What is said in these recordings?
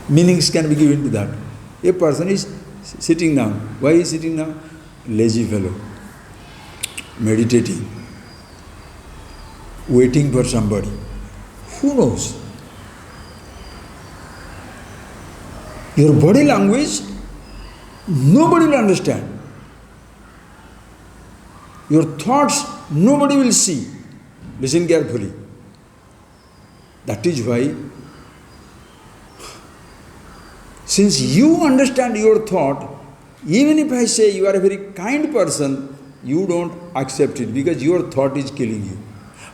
meanings can be given to that. A person is sitting down. Why is he sitting down? Lazy fellow, meditating, waiting for somebody. Who knows? Your body language, nobody will understand. Your thoughts, nobody will see. Listen carefully. That is why, since you understand your thought, even if I say you are a very kind person, you don't accept it because your thought is killing you.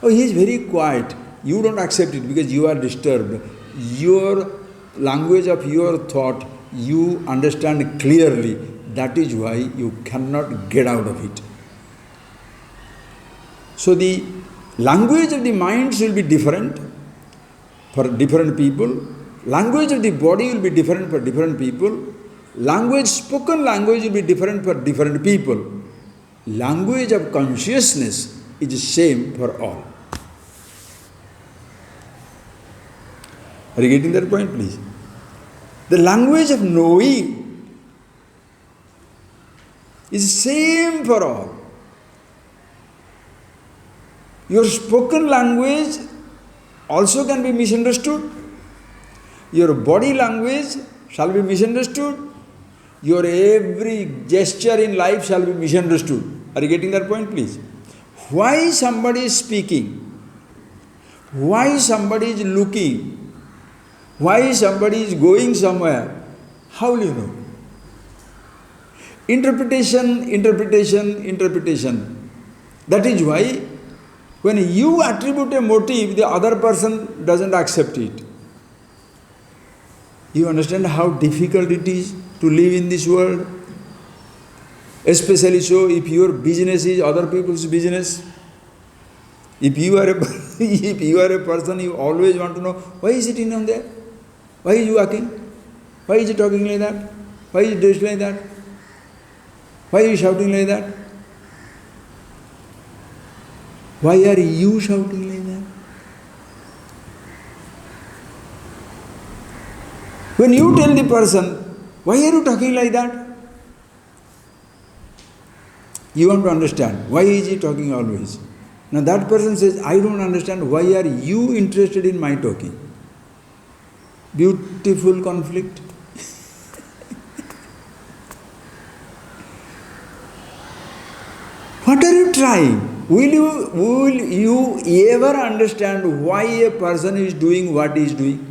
Oh, he is very quiet. You don't accept it because you are disturbed. Your language of your thought, you understand clearly. That is why you cannot get out of it. So the language of the minds will be different for different people. Language of the body will be different for different people. Language, spoken language will be different for different people. Language of consciousness is the same for all. Are you getting that point, please? The language of knowing is same for all. Your spoken language also can be misunderstood. Your body language shall be misunderstood. Your every gesture in life shall be misunderstood. Are you getting that point, please? Why somebody is speaking? Why somebody is looking? Why somebody is going somewhere? How will you know? Interpretation, interpretation, interpretation. That is why when you attribute a motive, the other person doesn't accept it. You understand how difficult it is to live in this world? Especially so if your business is other people's business. If you are a person, you always want to know, why is it in on there? Why is he walking? Why is he talking like that? Why is he dressed like that? Why is he shouting like that? Why are you shouting like that? When you tell the person, why are you talking like that? You want to understand, why is he talking always? Now that person says, I don't understand, why are you interested in my talking? Beautiful conflict. What are you trying? Will you ever understand why a person is doing what he is doing?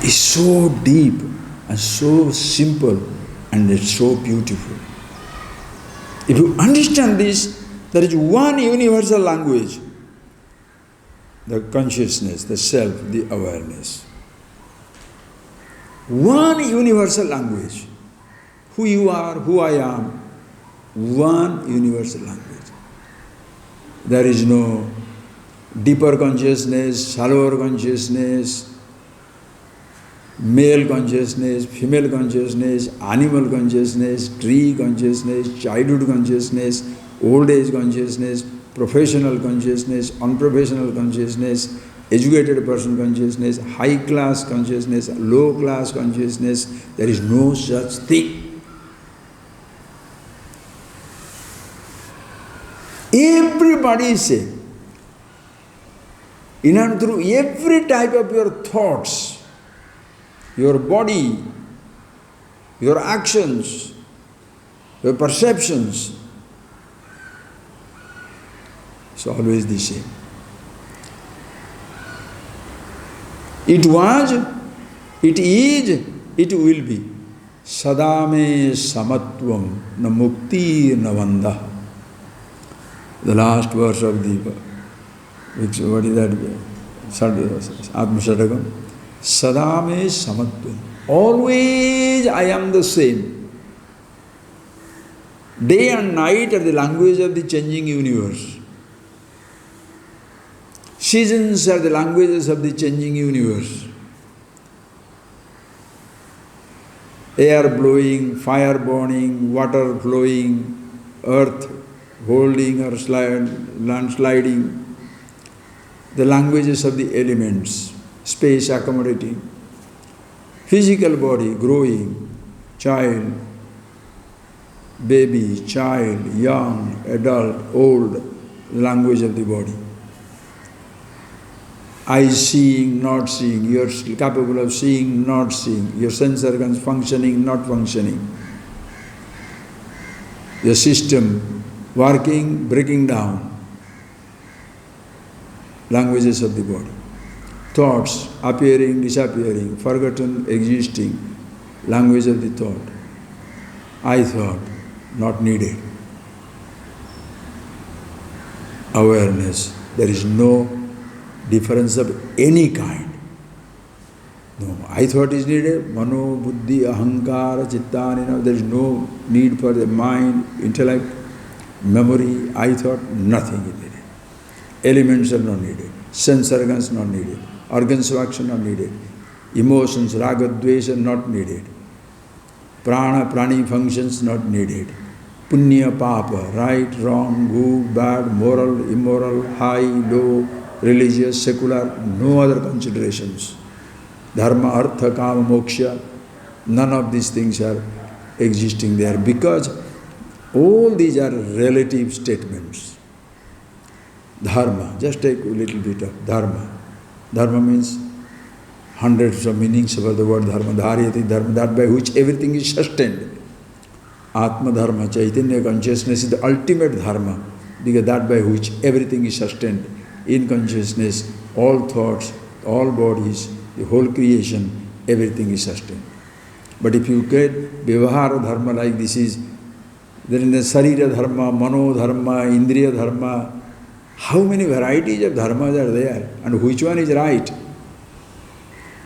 It's so deep and so simple and it's so beautiful. If you understand this, there is one universal language, the consciousness, the self, the awareness. One universal language. Who you are, who I am, one universal language. There is no deeper consciousness, shallower consciousness, male consciousness, female consciousness, animal consciousness, tree consciousness, childhood consciousness, old age consciousness, professional consciousness, unprofessional consciousness, educated person consciousness, high class consciousness, low class consciousness. There is no such thing. Everybody is same. In and through every type of your thoughts, your body, your actions, your perceptions, it's always the same. It was, it is, it will be. Sadame samatvam na mukti na vanda. The last verse of the, what is that? Atmasadakam. Sadame samatvam. Always I am the same. Day and night are the language of the changing universe. Seasons are the languages of the changing universe. air blowing, fire burning, water flowing, earth holding or landsliding, the languages of the elements, space accommodating, physical body growing, child, baby, child, young, adult, old, language of the body. Eyes seeing, not seeing, you are capable of seeing, not seeing, your sense organs functioning, not functioning, your system working, breaking down, languages of the body, thoughts appearing, disappearing, forgotten, existing, language of the thought, I thought, not needed, awareness, there is no difference of any kind. No, I thought is needed, mano, buddhi, ahankara, chitta, there is no need for the mind, intellect, memory, I thought, nothing is needed. Elements are not needed, sense organs not needed, organs of action not needed, emotions, raga, dvesha not needed, prana, prani functions not needed, punya, papa, right, wrong, good, bad, moral, immoral, high, low, religious, secular, no other considerations. Dharma, artha, kama, moksha, none of these things are existing there because all these are relative statements. Dharma, just take a little bit of dharma. Dharma means hundreds of meanings for the word dharma. Dharyati dharma, that by which everything is sustained. Atma dharma, Chaitanya consciousness is the ultimate dharma because that by which everything is sustained. In consciousness, all thoughts, all bodies, the whole creation, everything is sustained. But if you get Vyavahara dharma like this is, then the Sarira dharma, Mano dharma, Indriya dharma, how many varieties of dharmas are there? And which one is right?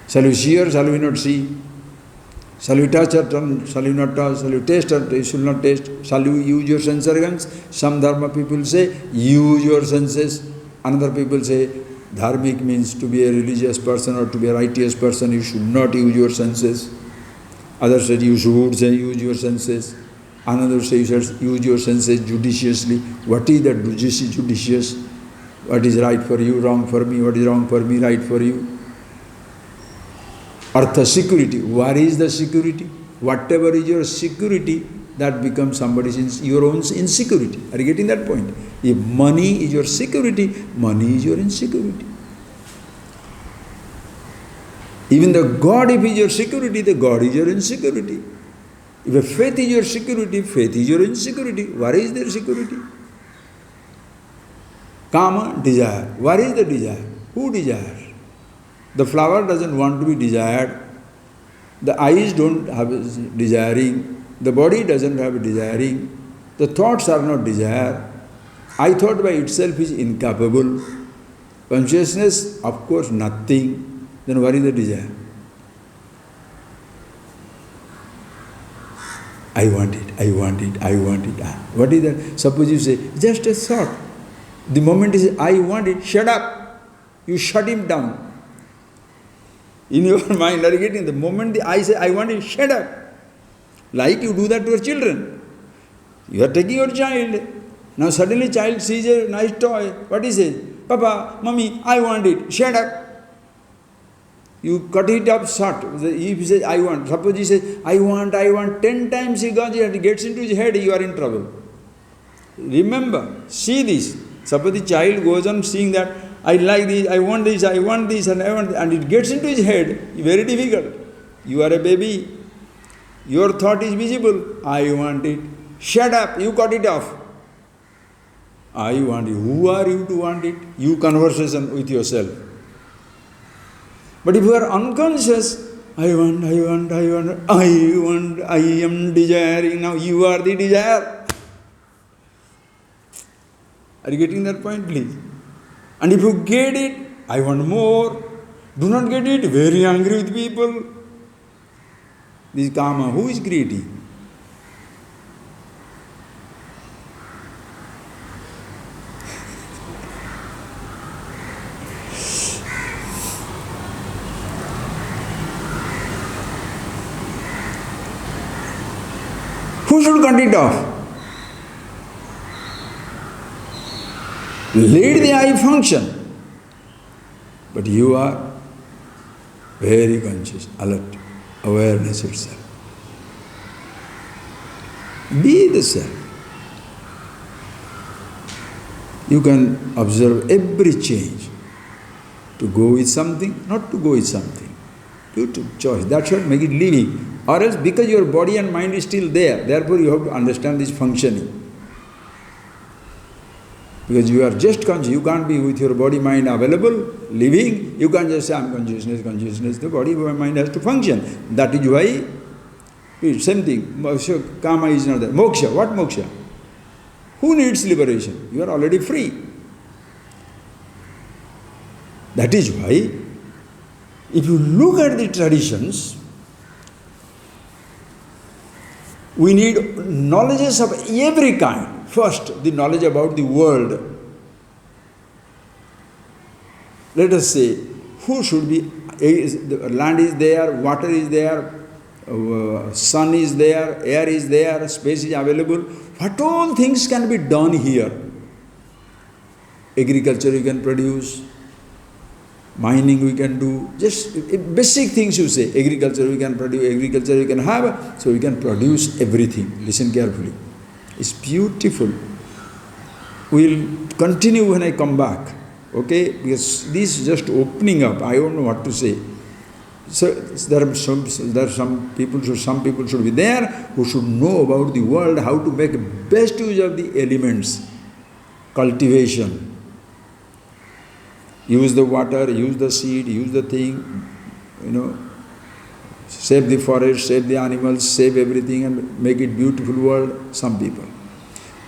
Shall we see or shall we not see? Shall we touch or shall we not touch? Shall we taste or you should not taste? Shall you use your sense organs? Some dharma people say, use your senses. Another people say, dharmic means to be a religious person or to be a righteous person, you should not use your senses. Others say, you should say, use your senses. Another says, you should use your senses judiciously. What is that judicious? What is right for you, wrong for me? What is wrong for me, right for you? Artha, security. Where is the security? Whatever is your security, that becomes somebody's your own insecurity. Are you getting that point? If money is your security, money is your insecurity. Even the God, if is your security, the God is your insecurity. If a faith is your security, faith is your insecurity. Where is their security? Kama, desire. Where is the desire? Who desires? The flower doesn't want to be desired. The eyes don't have desiring. The body doesn't have desiring. The thoughts are not desire. I thought by itself is incapable. Consciousness, of course, nothing. Then where is the desire? I want it, I want it, I want it. What is that? Suppose you say, just a thought. The moment he says, I want it, shut up. You shut him down. In your mind, are you getting? The moment the I say, I want it, shut up. Like you do that to your children. You are taking your child. Now suddenly child sees a nice toy. What he says? Papa, Mommy, I want it. Shut up. You cut it up short. If he says, I want. Suppose he says, I want. 10 times he gets into his head, you are in trouble. Remember, see this. Suppose the child goes on seeing that, I like this, I want this, I want this, and I want this, and it gets into his head, very difficult. You are a baby. Your thought is visible. I want it. Shut up. You cut it off. I want it. Who are you to want it? You conversation with yourself. But if you are unconscious, I want, I am desiring. Now you are the desire. Are you getting that point, please? And if you get it, I want more. Do not get it, very angry with people. This kama, who is greedy? Who should cut it off? Let the eye function. But you are very conscious, alert, awareness itself. Be the self. You can observe every change. To go with something, not to go with something. You took choice. That's what make it living. Or else because your body and mind is still there, therefore you have to understand this functioning. Because you are just conscious, you can't be with your body mind available, living, you can't just say, I'm consciousness, consciousness. The body mind has to function. That is why, same thing, Kama is not there. Moksha, what moksha? Who needs liberation? You are already free. That is why, if you look at the traditions, we need knowledges of every kind. First, the knowledge about the world. Let us say, who should be, the land is there, water is there, sun is there, air is there, space is available. What all things can be done here? Agriculture you can produce, mining we can do, just basic things you say. Agriculture we can produce, agriculture we can have, so we can produce everything. Listen carefully. It's beautiful. We'll continue when I come back, okay? Because this is just opening up. I don't know what to say. So there are some people should be there who should know about the world, how to make best use of the elements, cultivation. Use the water, use the seed, use the thing, save the forest, save the animals, save everything and make it beautiful world, some people.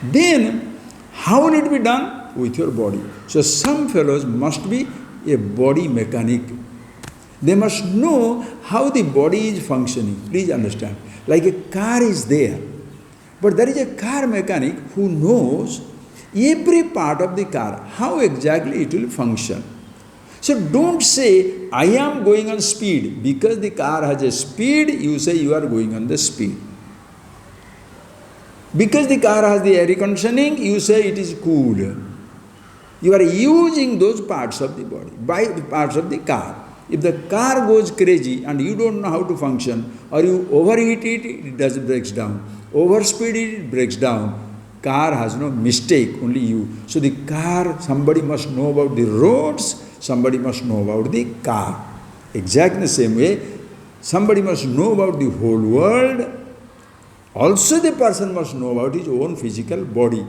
Then, how will it be done? With your body. So some fellows must be a body mechanic. They must know how the body is functioning. Please understand. Like a car is there, but there is a car mechanic who knows every part of the car, how exactly it will function. So don't say, I am going on speed. Because the car has a speed, you say you are going on the speed. Because the car has the air conditioning, you say it is cool. You are using those parts of the body, by the parts of the car. If the car goes crazy and you don't know how to function, or you overheat it, it breaks down. Overspeed it breaks down. Car has no mistake, only you. So the car, somebody must know about the roads, somebody must know about the car. Exactly the same way, somebody must know about the whole world. Also the person must know about his own physical body.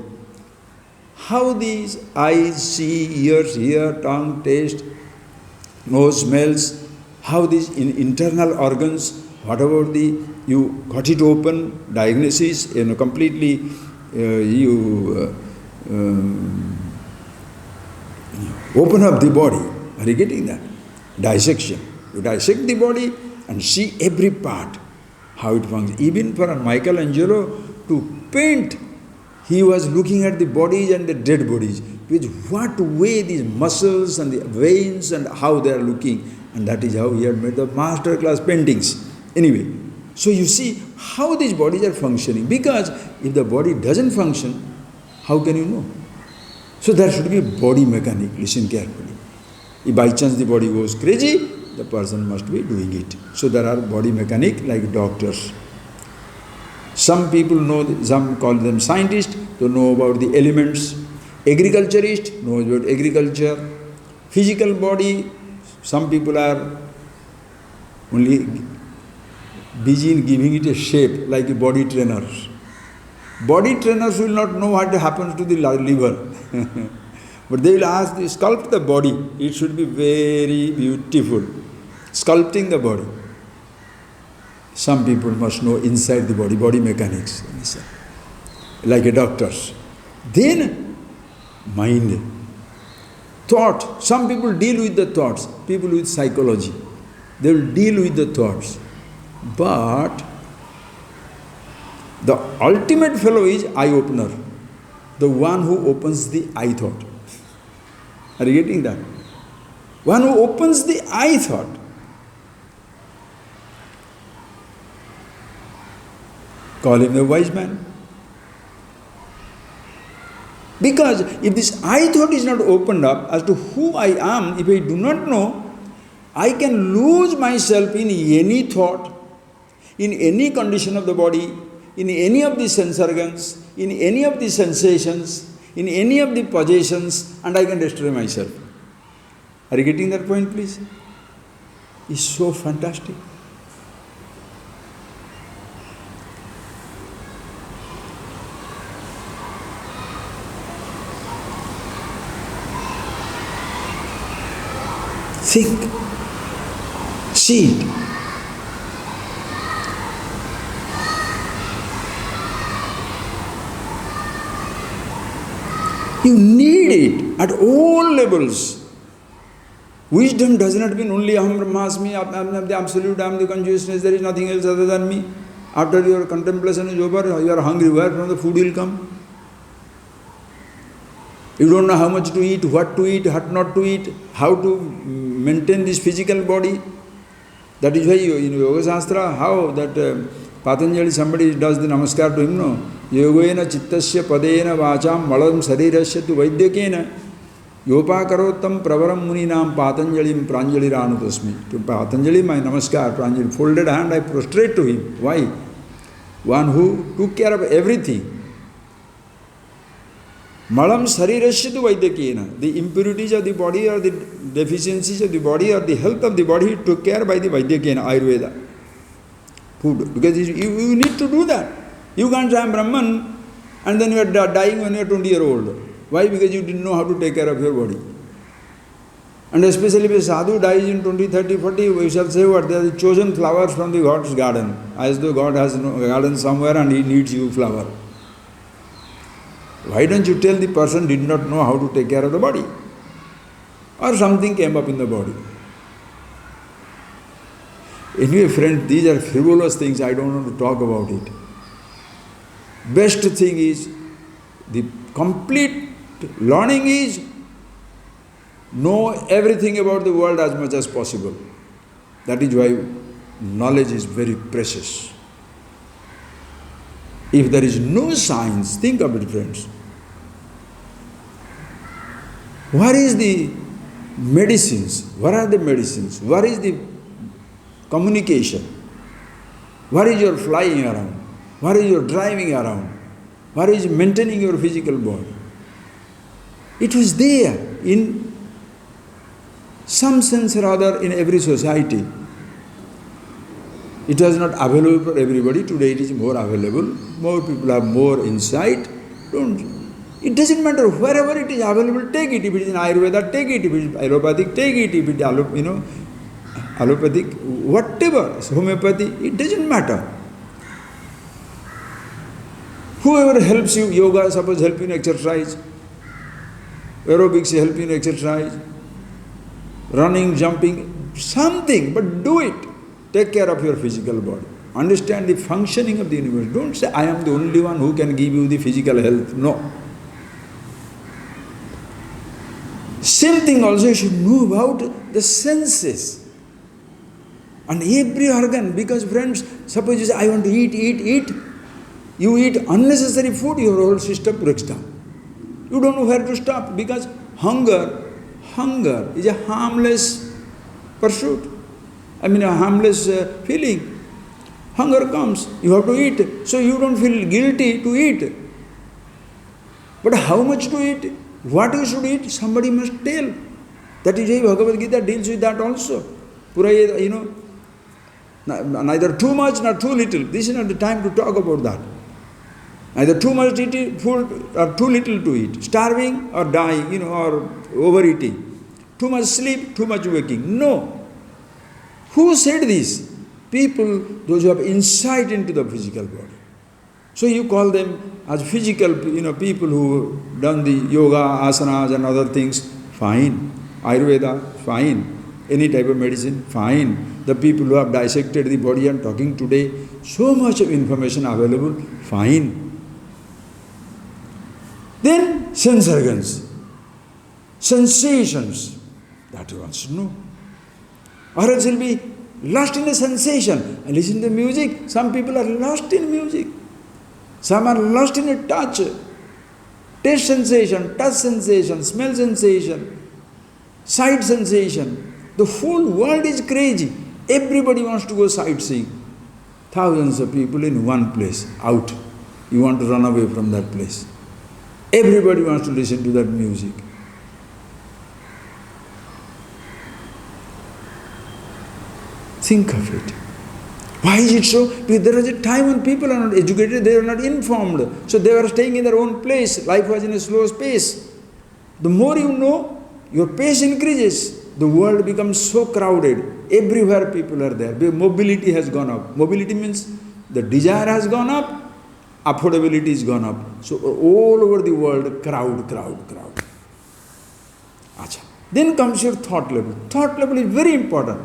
How these eyes see, ears hear, tongue taste, nose smells, how these internal organs, what about you cut it open, diagnosis, completely open up the body. Are you getting that? Dissection. You dissect the body and see every part, how it functions. Even for Michelangelo to paint, he was looking at the bodies and the dead bodies, with what way these muscles and the veins and how they are looking. And that is how he had made the master class paintings. Anyway, so you see how these bodies are functioning. Because if the body doesn't function, how can you know? So there should be a body mechanic. Listen carefully. If by chance the body goes crazy, the person must be doing it. So there are body mechanic like doctors. Some people know, some call them scientists, they know about the elements. Agriculturist knows about agriculture. Physical body, some people are only busy in giving it a shape, like a body trainers. Body trainers will not know what happens to the liver. But they will ask, sculpt the body. It should be very beautiful. Sculpting the body. Some people must know inside the body, body mechanics, like a doctors. Then, mind. Thought. Some people deal with the thoughts. People with psychology. They will deal with the thoughts. But the ultimate fellow is eye-opener. The one who opens the eye thought. Are you getting that? One who opens the eye thought. Call him a wise man. Because if this I thought is not opened up as to who I am, if I do not know, I can lose myself in any thought, in any condition of the body, in any of the sense organs, in any of the sensations, in any of the possessions, and I can destroy myself. Are you getting that point, please? It's so fantastic. Think, see it. You need it at all levels. Wisdom does not mean only Aham Brahmasmi, I am the absolute, I am the consciousness, there is nothing else other than me. After your contemplation is over, you are hungry, where from the food will come? You don't know how much to eat, what not to eat, how to maintain this physical body. That is why in Yoga Shastra, how that Patanjali, somebody does the namaskar to him, no? Yogena chittasya padena vacham malam sarirasya tu vaidyakena yopakarotam pravaram muninam Patanjalim pranjaliranudasmi. To Patanjali, my namaskar, Pranjali, folded hand, I prostrate to him. Why? One who took care of everything. Malam sarirasya tu vaidyakena. The impurities of the body or the deficiencies of the body or the health of the body took care by the Vaidyakena, Ayurveda. Food. Because you need to do that. You can't say I am Brahman and then you are dying when you are 20-year-old. Why? Because you didn't know how to take care of your body. And especially if a sadhu dies in 20, 30, 40, we shall say what? They are the chosen flowers from the God's garden. As though God has no garden somewhere and he needs you flower. Why don't you tell the person did not know how to take care of the body? Or something came up in the body. Anyway, friend, these are frivolous things, I don't want to talk about it. Best thing is, the complete learning is, know everything about the world as much as possible. That is why knowledge is very precious. If there is no science, think of it, friends. Where is the medicines? Where are the medicines? Where is the communication? Where is your flying around? Where is your driving around? Where is maintaining your physical body? It was there in some sense or other in every society. It was not available for everybody. Today it is more available. More people have more insight. It doesn't matter. Wherever it is available, take it. If it is in Ayurveda, take it. If it is allopathic, take it. If it is allopathic, whatever, homeopathy, it doesn't matter. Whoever helps you, yoga, suppose help you in exercise, aerobics help you in exercise, running, jumping, something, but do it. Take care of your physical body. Understand the functioning of the universe. Don't say, I am the only one who can give you the physical health. No. Same thing also you should know about the senses. And every organ, because friends, suppose you say, I want to eat. You eat unnecessary food, your whole system breaks down. You don't know where to stop because hunger is a harmless pursuit. A harmless feeling. Hunger comes, you have to eat. So you don't feel guilty to eat. But how much to eat? What you should eat? Somebody must tell. That is why Bhagavad Gita deals with that also. Neither too much nor too little. This is not the time to talk about that. Neither too much food or too little to eat. Starving or dying, or overeating. Too much sleep, too much waking. No. Who said this? People, those who have insight into the physical body. So you call them as physical, people who done the yoga, asanas and other things, fine. Ayurveda, fine. Any type of medicine, fine. The people who have dissected the body and talking today, so much of information available, fine. Then sense organs, sensations, that you want to know. Or else you'll be lost in the sensation. And listen to music, some people are lost in music. Some are lost in a touch. Taste sensation, touch sensation, smell sensation, sight sensation. The whole world is crazy. Everybody wants to go sightseeing. Thousands of people in one place, out. You want to run away from that place. Everybody wants to listen to that music. Think of it. Why is it so? Because there was a time when people are not educated, they are not informed. So they were staying in their own place. Life was in a slow pace. The more you know, your pace increases. The world becomes so crowded. Everywhere people are there. Mobility has gone up. Mobility means the desire has gone up, affordability has gone up. So all over the world, crowd. Achha. Then comes your thought level. Thought level is very important.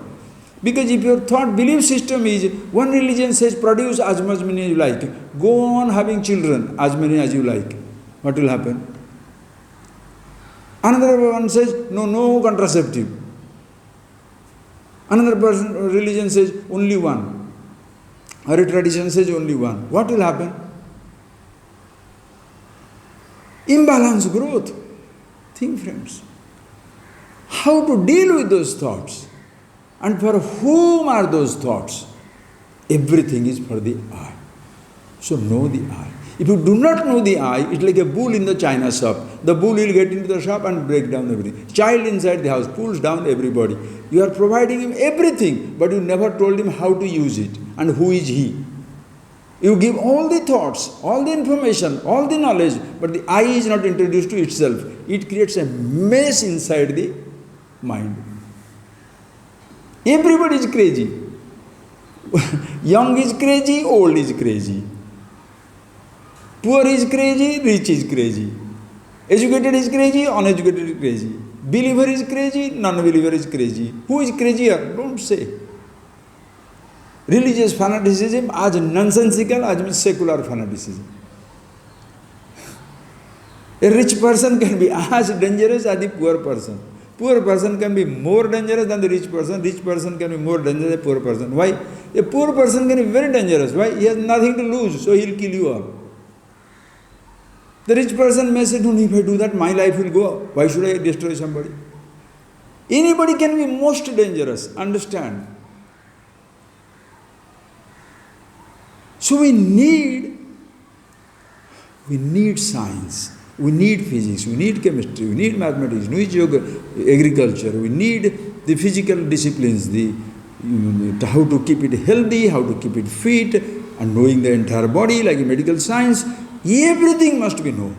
Because if your thought belief system is, one religion says produce as much many as you like, go on having children as many as you like, what will happen? Another one says, no contraceptive. Another religion says only one. Or a tradition says only one. What will happen? Imbalance growth. Think, friends. How to deal with those thoughts? And for whom are those thoughts? Everything is for the I. So know the I. If you do not know the I, it's like a bull in the china shop. The bull will get into the shop and break down everything. Child inside the house pulls down everybody. You are providing him everything, but you never told him how to use it and who is he. You give all the thoughts, all the information, all the knowledge, but the I is not introduced to itself. It creates a mess inside the mind. Everybody is crazy. Young is crazy, old is crazy. Poor is crazy, rich is crazy. Educated is crazy, uneducated is crazy. Believer is crazy, non-believer is crazy. Who is crazier? Don't say. Religious fanaticism as nonsensical as secular fanaticism. A rich person can be as dangerous as the poor person. Poor person can be more dangerous than the rich person. Rich person can be more dangerous than the poor person. Why? A poor person can be very dangerous. Why? He has nothing to lose, so he will kill you all. The rich person may say, no, if I do that, my life will go. Why should I destroy somebody? Anybody can be most dangerous. Understand? So we need science. We need physics, we need chemistry, we need mathematics, we need agriculture, we need the physical disciplines, how to keep it healthy, how to keep it fit, and knowing the entire body like medical science. Everything must be known.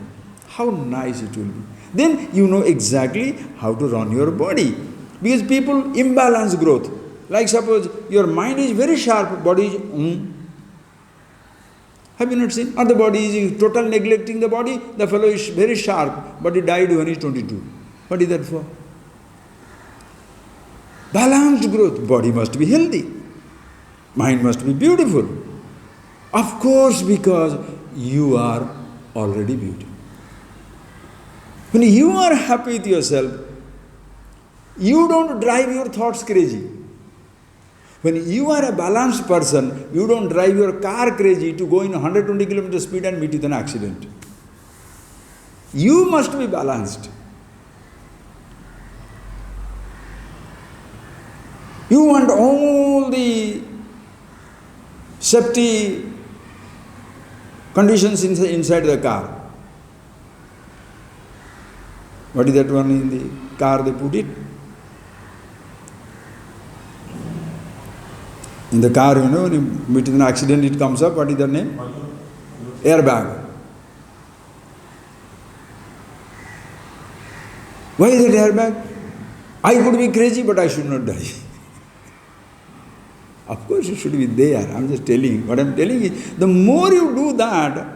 How nice it will be. Then you know exactly how to run your body. Because people imbalance growth. Like suppose your mind is very sharp, body is Have you not seen? Or the body is total neglecting the body. The fellow is very sharp, but he died when he is 22. What is that for? Balanced growth. Body must be healthy. Mind must be beautiful. Of course, because you are already beautiful. When you are happy with yourself, you don't drive your thoughts crazy. When you are a balanced person, you don't drive your car crazy to go in 120 km speed and meet with an accident. You must be balanced. You want all the safety conditions inside the car. What is that one in the car they put it? In the car, when you meet with an accident, it comes up. What is the name? Airbag. Why is it airbag? I could be crazy, but I should not die. Of course, it should be there. I'm just telling. What I'm telling is, the more you do that,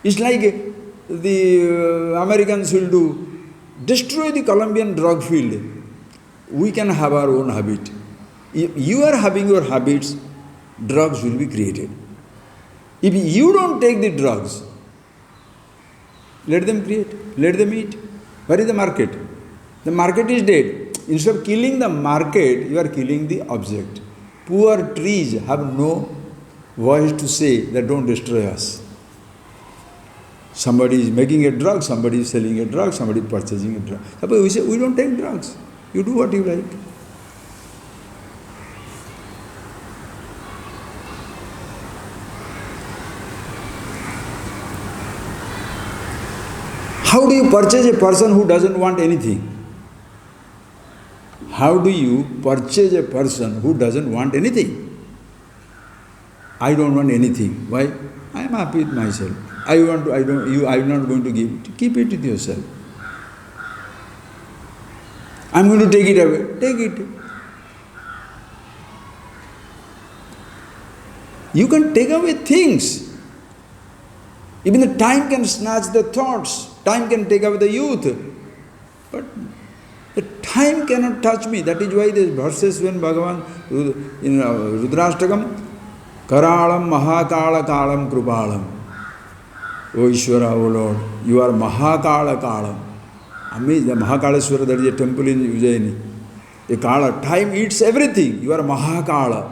it's like the Americans will do, destroy the Colombian drug field. We can have our own habit. If you are having your habits, drugs will be created. If you don't take the drugs, let them create, let them eat. Where is the market? The market is dead. Instead of killing the market, you are killing the object. Poor trees have no voice to say that don't destroy us. Somebody is making a drug, somebody is selling a drug, somebody is purchasing a drug. Suppose we say, we don't take drugs. You do what you like. How do you purchase a person who doesn't want anything? How do you purchase a person who doesn't want anything? I don't want anything. Why? I am happy with myself. I'm not going to give it. Keep it with yourself. I'm going to take it away. Take it. You can take away things. Even the time can snatch the thoughts. Time can take away the youth. But the time cannot touch me. That is why these verses when Bhagavan in Rudrashtakam, Karalam Mahakala Kalam Krupalam. O Ishvara, O Lord, you are Mahakala Kalam. Amazing, the Mahakaleswara, that is a temple in Ujjayini. The Kala, time eats everything. You are Mahakala.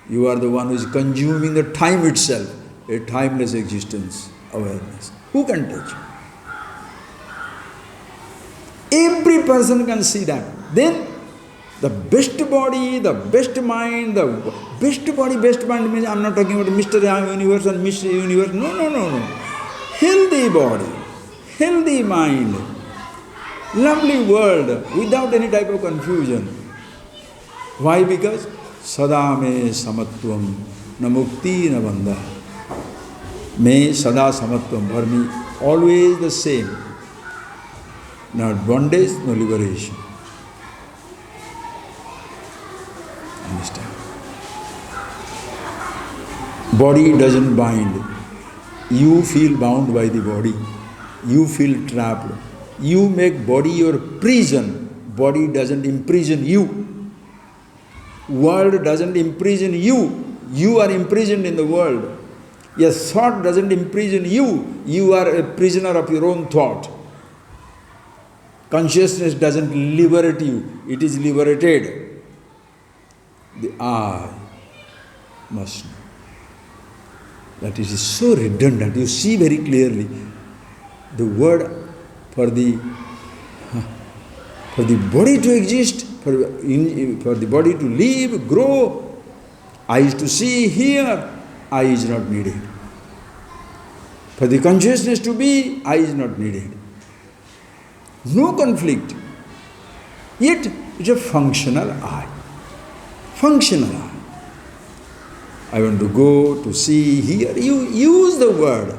You are the one who is consuming the time itself. A timeless existence, awareness. Who can touch you? Every person can see that. Then, the best body, the best mind, the best body, best mind means I am not talking about Mr. Universe and Mr. Universe. No. Healthy body, healthy mind, lovely world without any type of confusion. Why? Because Sada me samatvam, na mukti na bandha. Me sada samatvam, for me always the same. Not bondage, no liberation. Understand? Body doesn't bind. You feel bound by the body. You feel trapped. You make body your prison. Body doesn't imprison you. World doesn't imprison you. You are imprisoned in the world. Your thought doesn't imprison you. You are a prisoner of your own thought. Consciousness doesn't liberate you. It is liberated. The I must know. That it is so redundant. You see very clearly the word for the body to exist, for the body to live, grow. I is to see, hear. I is not needed. For the consciousness to be, I is not needed. No conflict. Yet it's a functional I. Functional I. I want to go, to see, hear. You use the word.